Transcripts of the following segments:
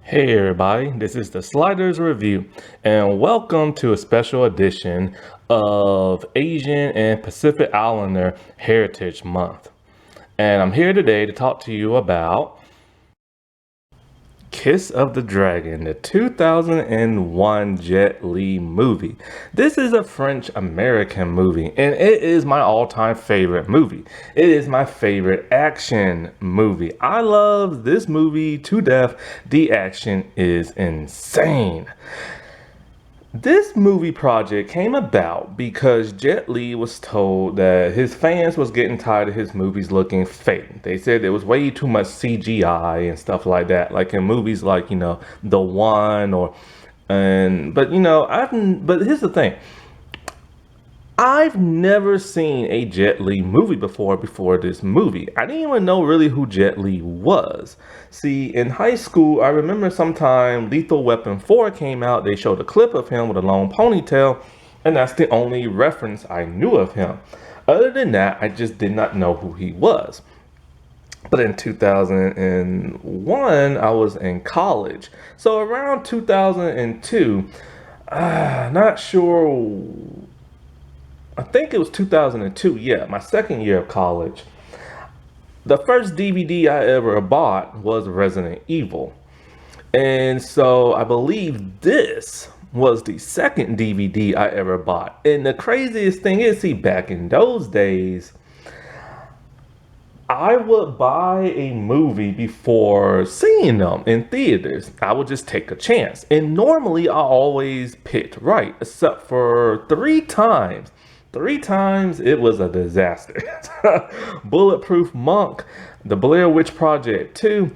Hey everybody, this is the Sliders Review, and welcome to a special edition of Asian and Pacific Islander Heritage Month. And I'm here today to talk to you about Kiss of the Dragon, the 2001 Jet Li movie. This is a French-American movie, and it is my all-time favorite movie. It is my favorite action movie. I love this movie to death. The action is insane. This movie project came about because Jet Li was told that his fans was getting tired of his movies looking fake. They said there was way too much CGI and stuff like that, like in movies like, The One but here's the thing. I've never seen a Jet Li movie before this movie. I didn't even know really who Jet Li was. See, in high school, I remember sometime Lethal Weapon 4 came out. They showed a clip of him with a long ponytail, and that's the only reference I knew of him. Other than that, I just did not know who he was. But in 2001, I was in college. So around 2002, not sure, I think it was 2002, yeah, my second year of college. The first DVD I ever bought was Resident Evil. And so I believe this was the second DVD I ever bought. And the craziest thing is, see, back in those days, I would buy a movie before seeing them in theaters. I would just take a chance. And normally I always picked right, except for three times. Three times it was a disaster. Bulletproof Monk, The Blair Witch Project 2,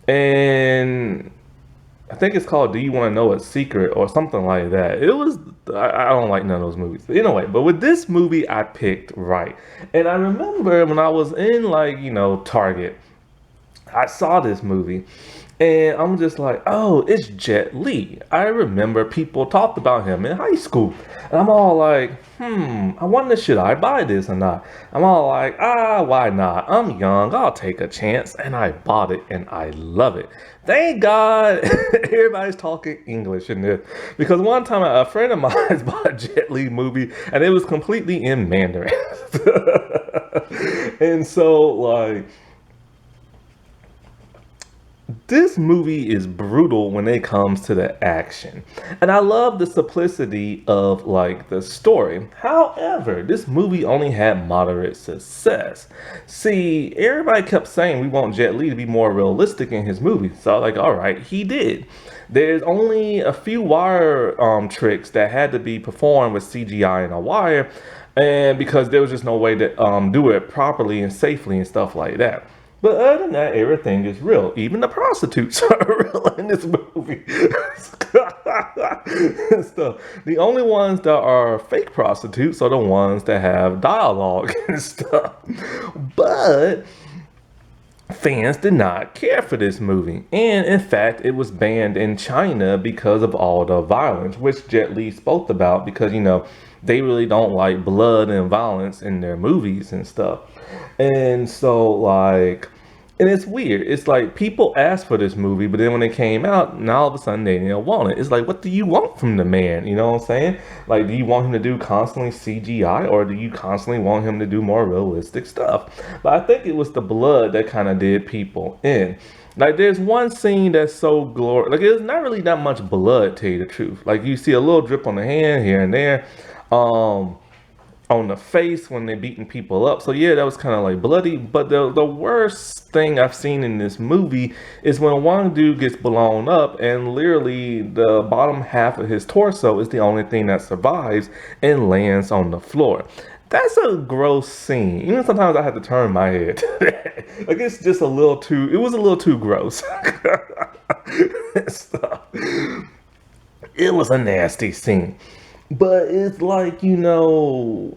and I think it's called Do You Want to Know a Secret or something like that. I don't like none of those movies. But anyway, but with this movie, I picked right. And I remember when I was in Target, I saw this movie and I'm just like, oh, it's Jet Li. I remember people talked about him in high school. And I'm all like, I wonder should I buy this or not? I'm all like, why not? I'm young, I'll take a chance. And I bought it and I love it. Thank God everybody's talking English in this. Because one time a friend of mine bought a Jet Li movie and it was completely in Mandarin. And so like, this movie is brutal when it comes to the action. And I love the simplicity of like the story. However, this movie only had moderate success. See, everybody kept saying we want Jet Li to be more realistic in his movies. So I was like, all right, he did. There's only a few wire tricks that had to be performed with CGI and a wire. And because there was just no way to do it properly and safely and stuff like that. But other than that, everything is real. Even the prostitutes are real in this movie. And stuff. The only ones that are fake prostitutes are the ones that have dialogue and stuff. But fans did not care for this movie. And in fact, it was banned in China because of all the violence, which Jet Li spoke about because, they really don't like blood and violence in their movies and stuff. And so like, and it's weird. It's like people asked for this movie, but then when it came out, now all of a sudden they didn't want it. It's like, what do you want from the man? You know what I'm saying? Like, do you want him to do constantly CGI or do you constantly want him to do more realistic stuff? But I think it was the blood that kind of did people in. Like, there's one scene that's so glorious. Like, there's not really that much blood, to tell you the truth. Like, you see a little drip on the hand here and there. On the face when they're beating people up. So yeah, that was kind of like bloody. But the worst thing I've seen in this movie is when one dude gets blown up and literally the bottom half of his torso is the only thing that survives and lands on the floor. That's a gross scene. Even sometimes I have to turn my head. Like it's just it was a little too gross. It was a nasty scene. But it's like, I don't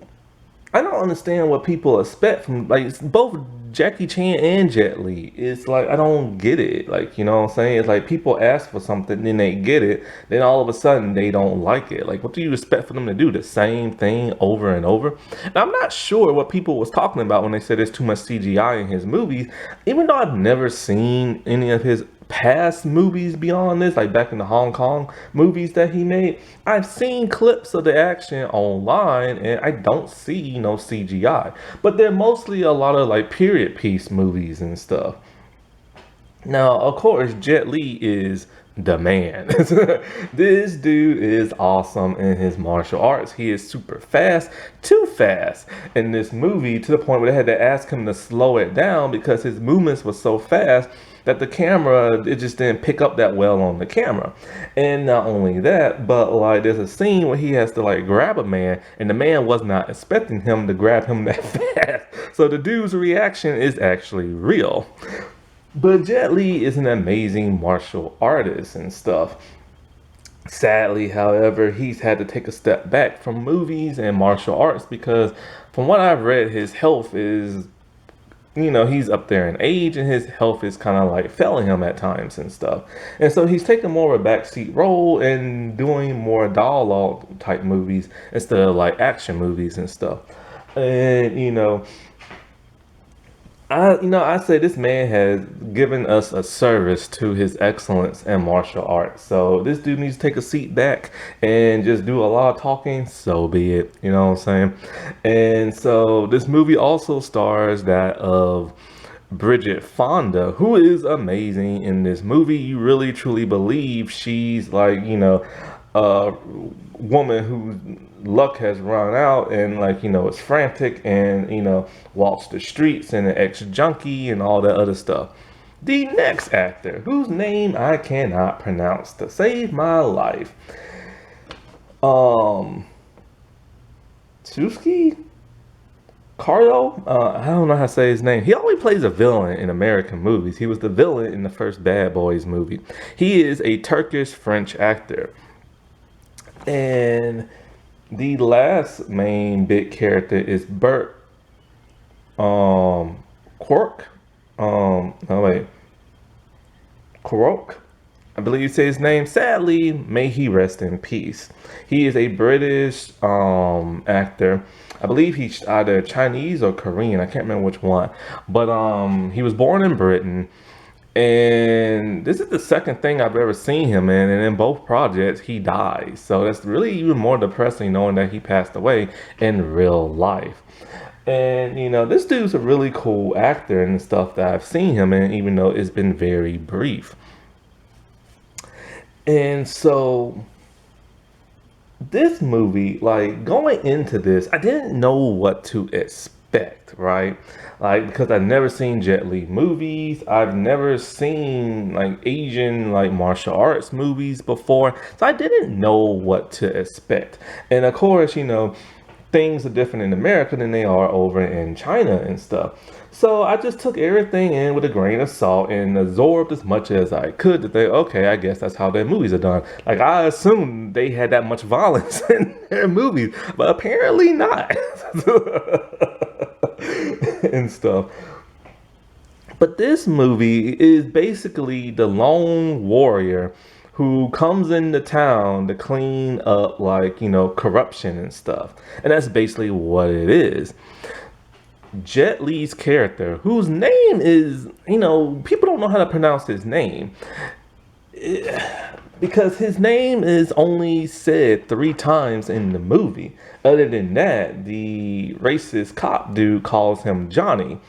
understand what people expect from, like, it's both Jackie Chan and Jet Li. It's like, I don't get it. Like, you know what I'm saying? It's like people ask for something, then they get it. Then all of a sudden, they don't like it. Like, what do you expect for them to do? The same thing over and over? Now, I'm not sure what people was talking about when they said there's too much CGI in his movies. Even though I've never seen any of his past movies beyond this, like back in the Hong Kong movies that he made. I've seen clips of the action online and I don't see no CGI. But they're mostly a lot of like period piece movies and stuff. Now, of course, Jet Li is the man. This dude is awesome in his martial arts. He is super fast, too fast in this movie to the point where they had to ask him to slow it down because his movements were so fast that the camera, it just didn't pick up that well on the camera. And not only that, but like there's a scene where he has to like grab a man and the man was not expecting him to grab him that fast. So the dude's reaction is actually real. But Jet Li is an amazing martial artist and stuff. Sadly, however, he's had to take a step back from movies and martial arts because from what I've read, his health is, he's up there in age and his health is kind of like failing him at times and stuff. And so he's taking more of a backseat role and doing more dialogue type movies instead of like action movies and stuff. And, I say this man has given us a service to his excellence in martial arts. So this dude needs to take a seat back and just do a lot of talking. So be it. You know what I'm saying? And so this movie also stars that of Bridget Fonda, who is amazing in this movie. You really truly believe she's like, a woman whose luck has run out and like, is frantic and, walks the streets and an ex-junkie and all that other stuff. The next actor, whose name I cannot pronounce to save my life. Tuski? Carlo? I don't know how to say his name. He always plays a villain in American movies. He was the villain in the first Bad Boys movie. He is a Turkish-French actor. And the last main big character is Burt. Kwouk. Kwouk. I believe you say his name. Sadly, may he rest in peace. He is a British actor. I believe he's either Chinese or Korean. I can't remember which one. But he was born in Britain. And this is the second thing I've ever seen him in, and in both projects he dies. So that's really even more depressing knowing that he passed away in real life. And this dude's a really cool actor and stuff that I've seen him in, even though it's been very brief. And so this movie, like going into this, I didn't know what to expect, right? Like, because I've never seen Jet Li movies. I've never seen like Asian like martial arts movies before. So I didn't know what to expect. And of course, things are different in America than they are over in China and stuff. So I just took everything in with a grain of salt and absorbed as much as I could to think, okay, I guess that's how their movies are done. Like I assumed they had that much violence in their movies, but apparently not. And stuff. But this movie is basically the lone warrior who comes into town to clean up like, corruption and stuff. And that's basically what it is. Jet Li's character, whose name is, people don't know how to pronounce his name. Because his name is only said 3 times in the movie. Other than that, the racist cop dude calls him Johnny.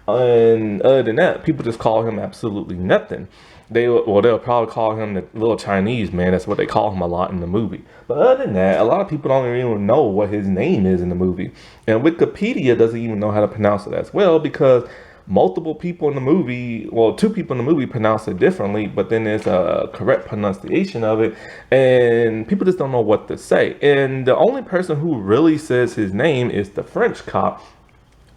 And other than that, people just call him absolutely nothing. They'll probably call him the little Chinese man. That's what they call him a lot in the movie. But other than that, a lot of people don't even know what his name is in the movie. And Wikipedia doesn't even know how to pronounce it as well because multiple people in the movie, 2 people in the movie pronounce it differently, but then there's a correct pronunciation of it, and people just don't know what to say. And the only person who really says his name is the French cop,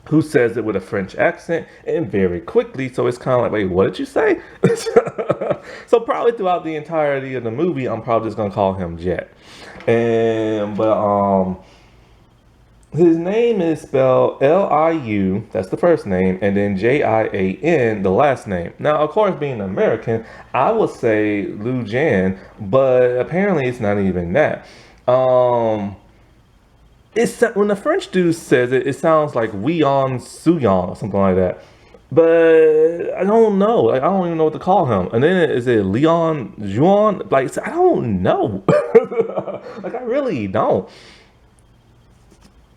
who says it with a French accent and very quickly. So it's kind of like, wait, what did you say? So probably throughout the entirety of the movie, I'm probably just gonna call him Jet. But his name is spelled Liu, that's the first name, and then Jian, the last name. Now, of course, being American, I would say Liu Jian, but apparently it's not even that. It's when the French dude says it, it sounds like Weon Suyong or something like that. But I don't know. Like I don't even know what to call him. And then is it Leon Juan? Like I don't know. Like I really don't.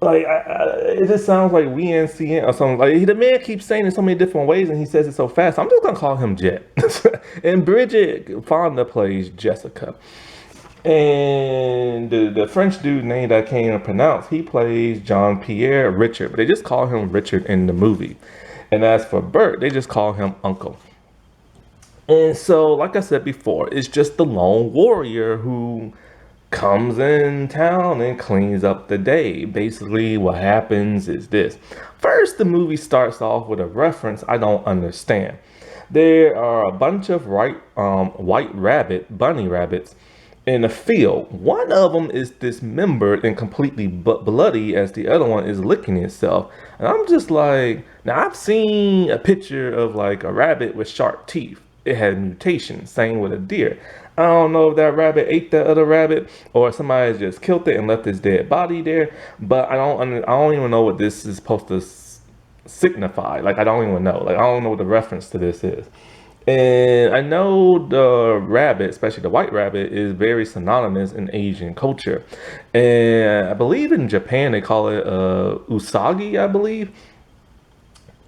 Like it just sounds like WNCN or something. Like the man keeps saying it so many different ways, and he says it so fast. I'm just gonna call him Jet. And Bridget Fonda plays Jessica. And the French dude name that I can't even pronounce, he plays Jean-Pierre Richard, but they just call him Richard in the movie. And as for Burt, they just call him Uncle. And so, like I said before, it's just the lone warrior who comes in town and cleans up the day. Basically, what happens is this. First, the movie starts off with a reference I don't understand. There are a bunch of bunny rabbits in a field. One of them is dismembered and completely bloody as the other one is licking itself. And I'm just like, now I've seen a picture of like a rabbit with sharp teeth. It had mutations, same with a deer. I don't know if that rabbit ate that other rabbit or somebody just killed it and left its dead body there. But I don't even know what this is supposed to signify. Like I don't even know. Like I don't know what the reference to this is. And I know the rabbit, especially the white rabbit, is very synonymous in Asian culture. And I believe in Japan they call it usagi, I believe.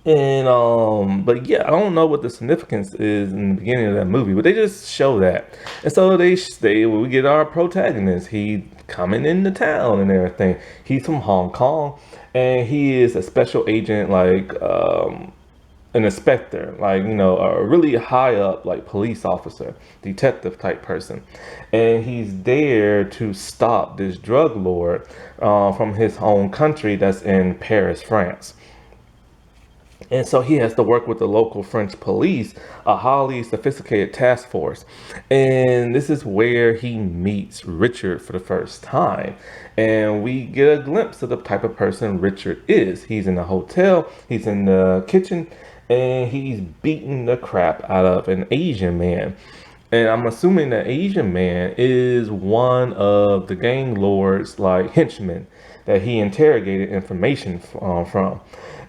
And but yeah, I don't know what the significance is in the beginning of that movie, but they just show that. And so we get our protagonist. He coming into town and everything. He's from Hong Kong, and he is a special agent, like an inspector, like a really high up, like police officer, detective type person, and he's there to stop this drug lord from his home country that's in Paris, France. And so he has to work with the local French police, a highly sophisticated task force. And this is where he meets Richard for the first time. And we get a glimpse of the type of person Richard is. He's in a hotel, he's in the kitchen, and he's beating the crap out of an Asian man. And I'm assuming the Asian man is one of the gang lord's like henchmen that he interrogated information from.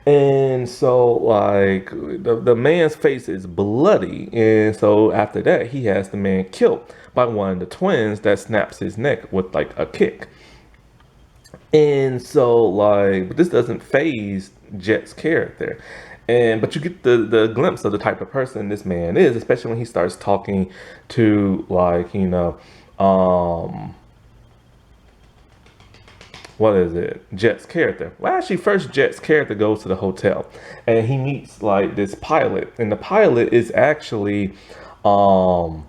And so, like, the man's face is bloody. And so, after that, he has the man killed by one of the twins that snaps his neck with, like, a kick. And so, like, but this doesn't phase Jet's character. But you get the glimpse of the type of person this man is, especially when he starts talking to, like, what is it? Jet's character. Well, actually, first Jet's character goes to the hotel, and he meets like this pilot, and the pilot is actually one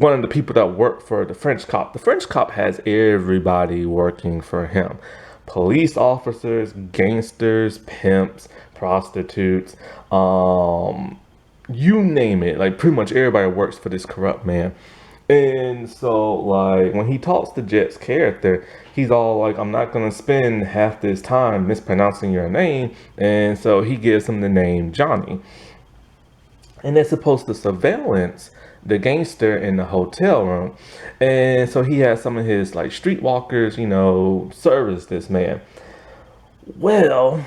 of the people that work for the French cop. The French cop has everybody working for him: police officers, gangsters, pimps, prostitutes, you name it. Like pretty much everybody works for this corrupt man. And so, like, when he talks to Jet's character, he's all like, I'm not going to spend half this time mispronouncing your name. And so he gives him the name Johnny. And they're supposed to surveillance the gangster in the hotel room. And so he has some of his, like, streetwalkers, service this man. Well,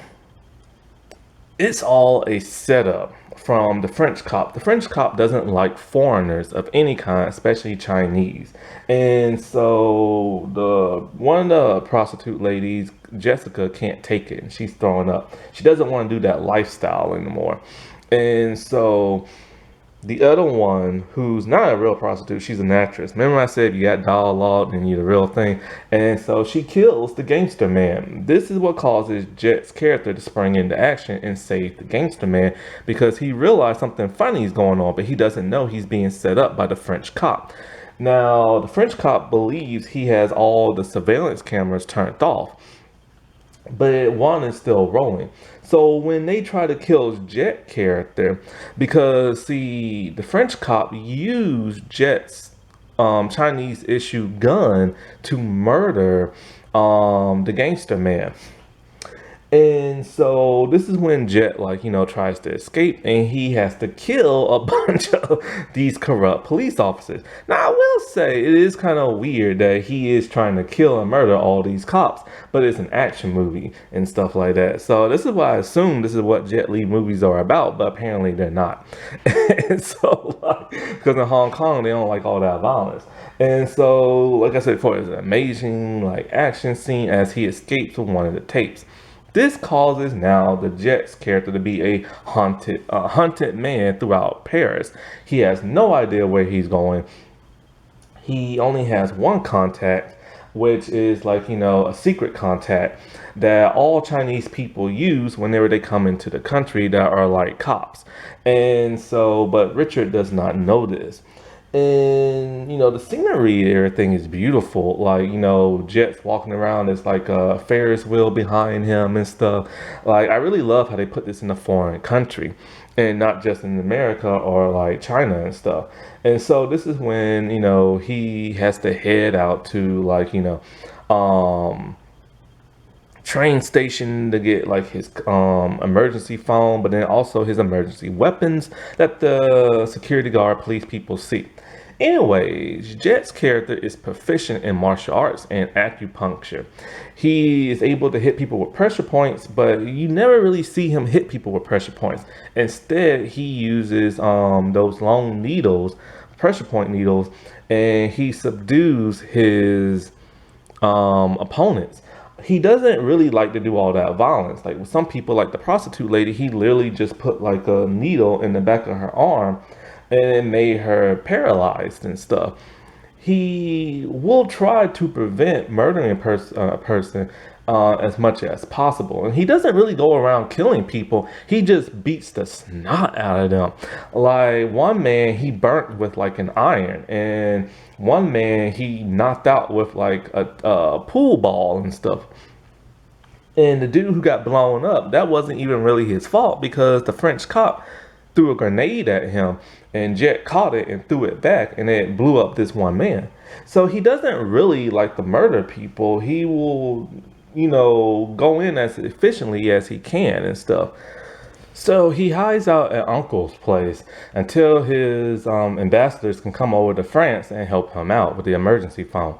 it's all a setup from the French cop. The French cop doesn't like foreigners of any kind, especially Chinese. And so one of the prostitute ladies, Jessica, can't take it, and she's throwing up. She doesn't want to do that lifestyle anymore. And so the other one, who's not a real prostitute, she's an actress. Remember I said you got dialogue and you're the real thing? And so she kills the gangster man. This is what causes Jet's character to spring into action and save the gangster man, because he realized something funny is going on, but he doesn't know he's being set up by the French cop. Now, the French cop believes he has all the surveillance cameras turned off, but one is still rolling. So when they try to kill Jet character, because see, the French cop used Jet's Chinese issue gun to murder the gangster man. And so this is when Jet, tries to escape, and he has to kill a bunch of these corrupt police officers. Now, I will say it is kind of weird that he is trying to kill and murder all these cops, but it's an action movie and stuff like that. So this is why I assume this is what Jet Li movies are about, but apparently they're not. And so, because in Hong Kong they don't like all that violence. And so, like I said before, it's an amazing action scene as he escapes from one of the tapes. This causes now the Jet's character to be a hunted man throughout Paris. He has no idea where he's going. He only has one contact, which is a secret contact that all Chinese people use whenever they come into the country that are like cops. And so, but Richard does not know this. And the scenery, everything is beautiful. Jet's walking around, there's like a Ferris wheel behind him and stuff. I really love how they put this in a foreign country and not just in America or China and stuff. And so this is when he has to head out to train station to get his emergency phone, but then also his emergency weapons that the security guard police people see. Anyways, Jet's character is proficient in martial arts and acupuncture. He is able to hit people with pressure points, but you never really see him hit people with pressure points. Instead, he uses those long needles, pressure point needles, and he subdues his opponents. He doesn't really like to do all that violence. Like with some people, like the prostitute lady, he literally just put a needle in the back of her arm and it made her paralyzed and stuff. He will try to prevent murdering a person as much as possible. And he doesn't really go around killing people. He just beats the snot out of them. Like one man, he burnt with an iron. And one man, he knocked out with a pool ball and stuff. And the dude who got blown up, that wasn't even really his fault because the French cop threw a grenade at him and Jet caught it and threw it back and it blew up this one man. So he doesn't really like to murder people. He will, go in as efficiently as he can and stuff. So he hides out at Uncle's place until his ambassadors can come over to France and help him out with the emergency phone.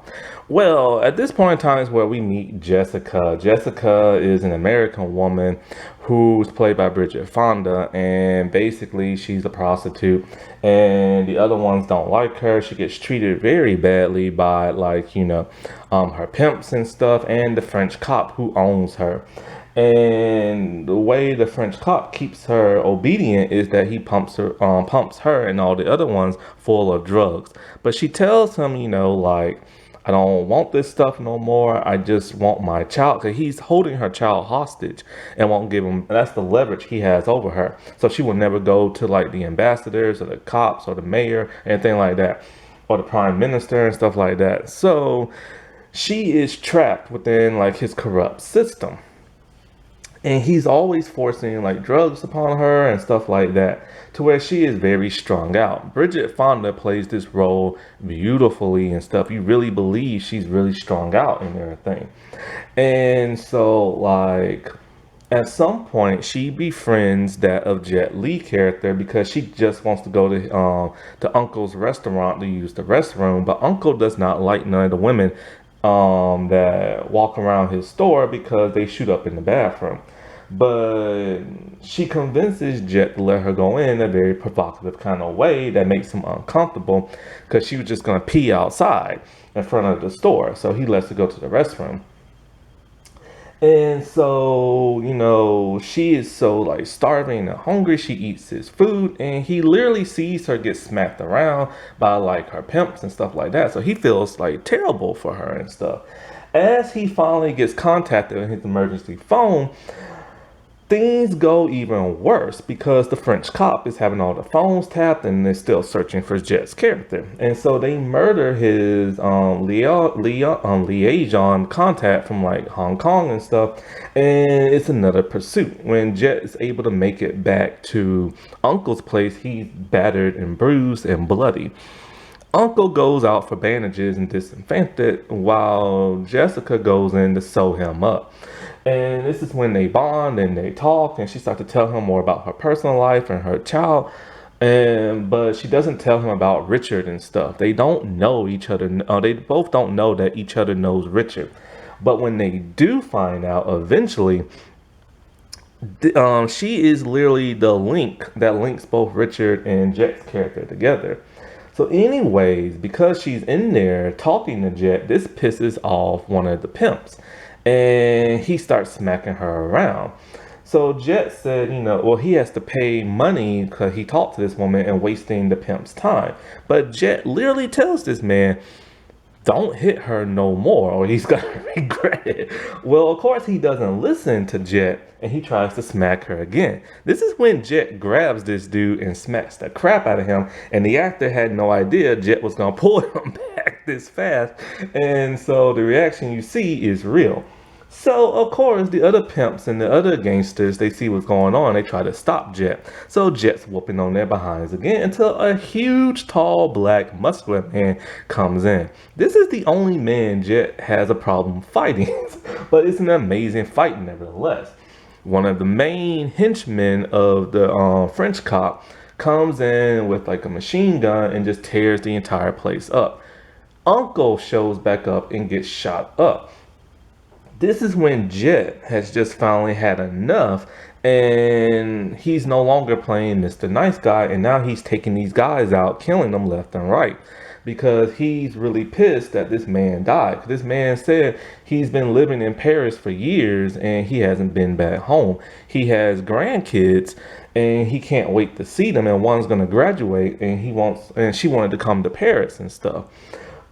Well, at this point in time is where we meet Jessica. Jessica is an American woman who's played by Bridget Fonda, and basically she's a prostitute and the other ones don't like her. She gets treated very badly by her pimps and stuff and the French cop who owns her. And the way the French cop keeps her obedient is that he pumps her and all the other ones full of drugs. But she tells him, I don't want this stuff no more. I just want my child. Because he's holding her child hostage and won't give him. That's the leverage he has over her. So she will never go to the ambassadors or the cops or the mayor, anything like that, or the prime minister and stuff like that. So she is trapped within his corrupt system. And he's always forcing drugs upon her and stuff like that to where she is very strung out. Bridget Fonda plays this role beautifully and stuff. You really believe she's really strung out and everything. And so at some point she befriends that of Jet Li character because she just wants to go to Uncle's restaurant to use the restroom. But Uncle does not like none of the women that walk around his store because they shoot up in the bathroom. But she convinces Jet to let her go in a very provocative kind of way that makes him uncomfortable because she was just going to pee outside in front of the store. So he lets her go to the restroom. And so, she is so starving and hungry. She eats his food and he literally sees her get smacked around by her pimps and stuff like that. So he feels terrible for her and stuff. As he finally gets contacted on his emergency phone, things go even worse because the French cop is having all the phones tapped and they're still searching for Jet's character. And so they murder his liaison contact from Hong Kong and stuff. And it's another pursuit. When Jet is able to make it back to Uncle's place, he's battered and bruised and bloody. Uncle goes out for bandages and disinfectant while Jessica goes in to sew him up. And this is when they bond and they talk, and she starts to tell him more about her personal life and her child. And but she doesn't tell him about Richard and stuff. They don't know each other. They both don't know that each other knows Richard. But when they do find out eventually, she is literally the link that links both Richard and Jet's character together. So, anyways, because she's in there talking to Jet, this pisses off one of the pimps, and he starts smacking her around. So Jet said, well, he has to pay money because he talked to this woman and wasting the pimp's time. But Jet literally tells this man, don't hit her no more or he's gonna regret it. Well, of course he doesn't listen to Jet and he tries to smack her again. This is when Jet grabs this dude and smacks the crap out of him, and the actor had no idea Jet was gonna pull him back this fast, and so the reaction you see is real. So, of course, the other pimps and the other gangsters, they see what's going on. They try to stop Jet. So Jet's whooping on their behinds again until a huge, tall, black, muscular man comes in. This is the only man Jet has a problem fighting, but it's an amazing fight nevertheless. One of the main henchmen of the French cop comes in with like a machine gun and just tears the entire place up. Uncle shows back up and gets shot up. This is when Jet has just finally had enough and he's no longer playing Mr. Nice Guy, and now he's taking these guys out, killing them left and right because he's really pissed that this man died. This man said he's been living in Paris for years and he hasn't been back home. He has grandkids and he can't wait to see them, and one's going to graduate and she wanted to come to Paris and stuff.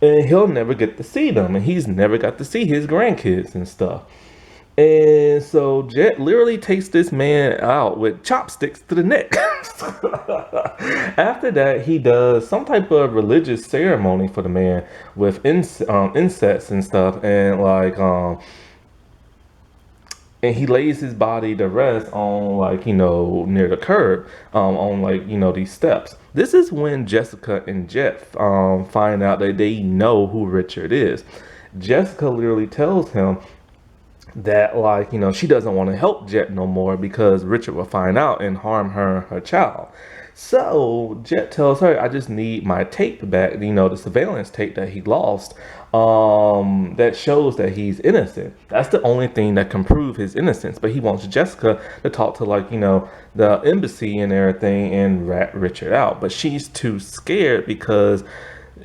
And he'll never get to see them, and he's never got to see his grandkids and stuff. And so Jet literally takes this man out with chopsticks to the neck. After that, he does some type of religious ceremony for the man with insects and stuff, and and he lays his body to rest on near the curb, on these steps. This is when Jessica and Jet find out that they know who Richard is. Jessica literally tells him that she doesn't want to help Jet no more because Richard will find out and harm her and her child. So Jet tells her, I just need my tape back, the surveillance tape that he lost, that shows that he's innocent. That's the only thing that can prove his innocence. But he wants Jessica to talk to the embassy and everything and rat Richard out. But she's too scared because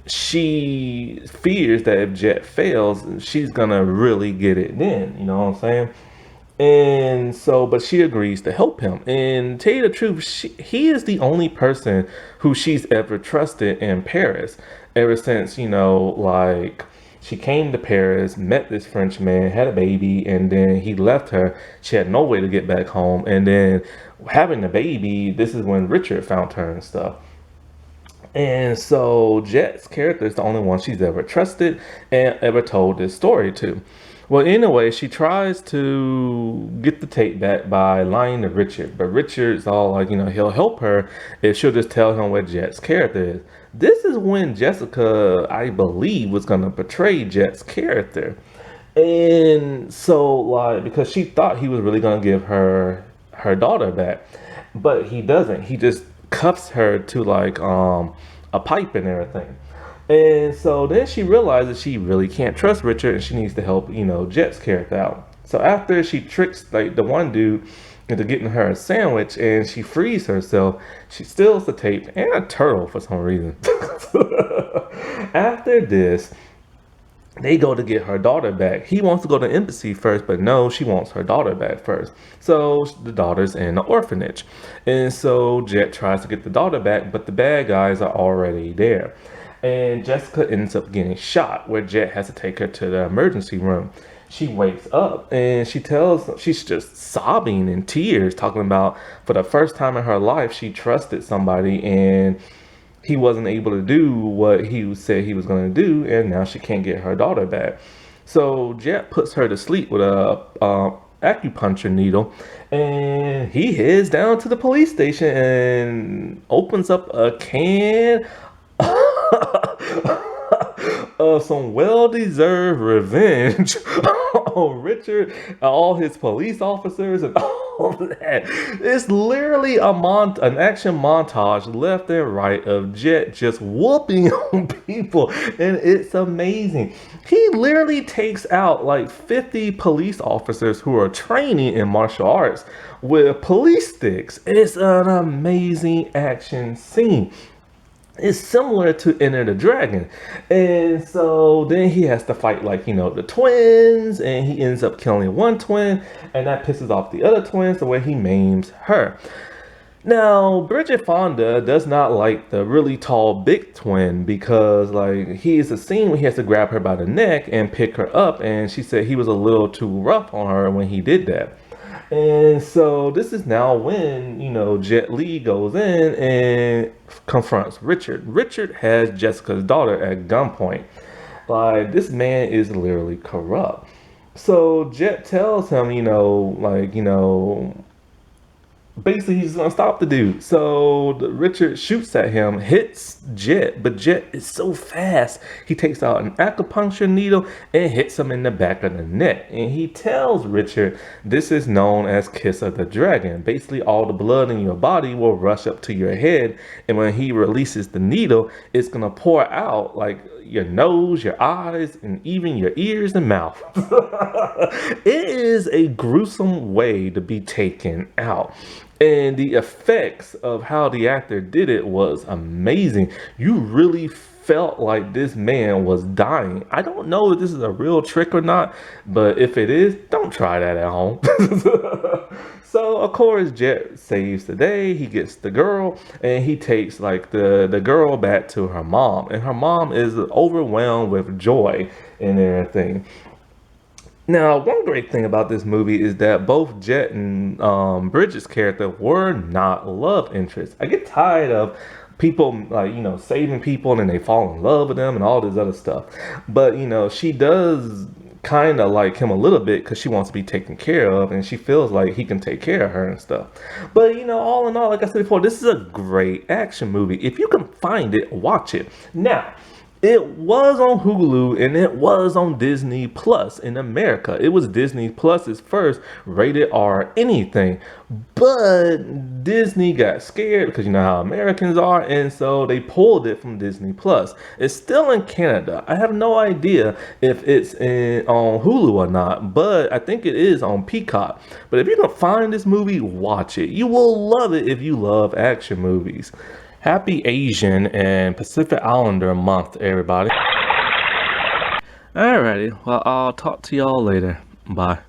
she fears that if Jet fails, she's gonna really get it then. You know what I'm saying? And so, but she agrees to help him. And to tell you the truth, he is the only person who she's ever trusted in Paris. Ever since, she came to Paris, met this French man, had a baby, and then he left her. She had no way to get back home. And then having the baby, this is when Richard found her and stuff. And so Jet's character is the only one she's ever trusted and ever told this story to. Well, anyway, she tries to get the tape back by lying to Richard, but Richard's all he'll help her if she'll just tell him what Jet's character is. This is when Jessica, I believe, was going to betray Jet's character. And so, because she thought he was really going to give her daughter back, but he doesn't. He just cuffs her to a pipe and everything. And so then she realizes she really can't trust Richard and she needs to help, Jet's character out. So after she tricks the one dude into getting her a sandwich and she frees herself, she steals the tape and a turtle for some reason. After this, they go to get her daughter back. He wants to go to the embassy first, but no, she wants her daughter back first. So the daughter's in the orphanage. And so Jet tries to get the daughter back, but the bad guys are already there. And Jessica ends up getting shot, where Jet has to take her to the emergency room. She wakes up and she's just sobbing in tears, talking about for the first time in her life, she trusted somebody and he wasn't able to do what he said he was going to do. And now she can't get her daughter back. So Jet puts her to sleep with a acupuncture needle, and he heads down to the police station and opens up a can some well-deserved revenge on Richard, all his police officers, and all that. It's literally an action montage left and right of Jet just whooping on people, and it's amazing. He literally takes out like 50 police officers who are training in martial arts with police sticks. It's an amazing action scene. It's similar to Enter the Dragon. And so then he has to fight, like, the twins, and he ends up killing one twin, and that pisses off the other twins the way he maims her. Now, Bridget Fonda does not like the really tall big twin because, like, he's a scene where he has to grab her by the neck and pick her up, and she said he was a little too rough on her when he did that. And so this is now when, Jet Li goes in and confronts Richard. Richard has Jessica's daughter at gunpoint. Like, this man is literally corrupt. So Jet tells him, basically he's gonna stop the dude. So Richard shoots at him, hits Jet, but Jet is so fast. He takes out an acupuncture needle and hits him in the back of the neck. And he tells Richard this is known as Kiss of the Dragon. Basically, all the blood in your body will rush up to your head, and when he releases the needle, it's gonna pour out like your nose, your eyes, and even your ears and mouth. It is a gruesome way to be taken out. And the effects of how the actor did it was amazing. You really felt like this man was dying. I don't know if this is a real trick or not, but if it is, don't try that at home. So, of course, Jet saves the day. He gets the girl, and he takes, like, the girl back to her mom. And her mom is overwhelmed with joy and everything. Now, one great thing about this movie is that both Jet and Bridget's character were not love interests. I get tired of people, like, saving people and then they fall in love with them and all this other stuff. But, she does kind of like him a little bit because she wants to be taken care of and she feels like he can take care of her and stuff. But, all in all, like I said before, this is a great action movie. If you can find it, watch it. Now, it was on Hulu and it was on Disney Plus in America. It was Disney Plus's first rated R anything. But Disney got scared because you know how Americans are, and so they pulled it from Disney Plus. It's still in Canada. I have no idea if it's on Hulu or not, but I think it is on Peacock. But if you can find this movie, watch it. You will love it if you love action movies. Happy Asian and Pacific Islander month, everybody. Alrighty, well, I'll talk to y'all later. Bye.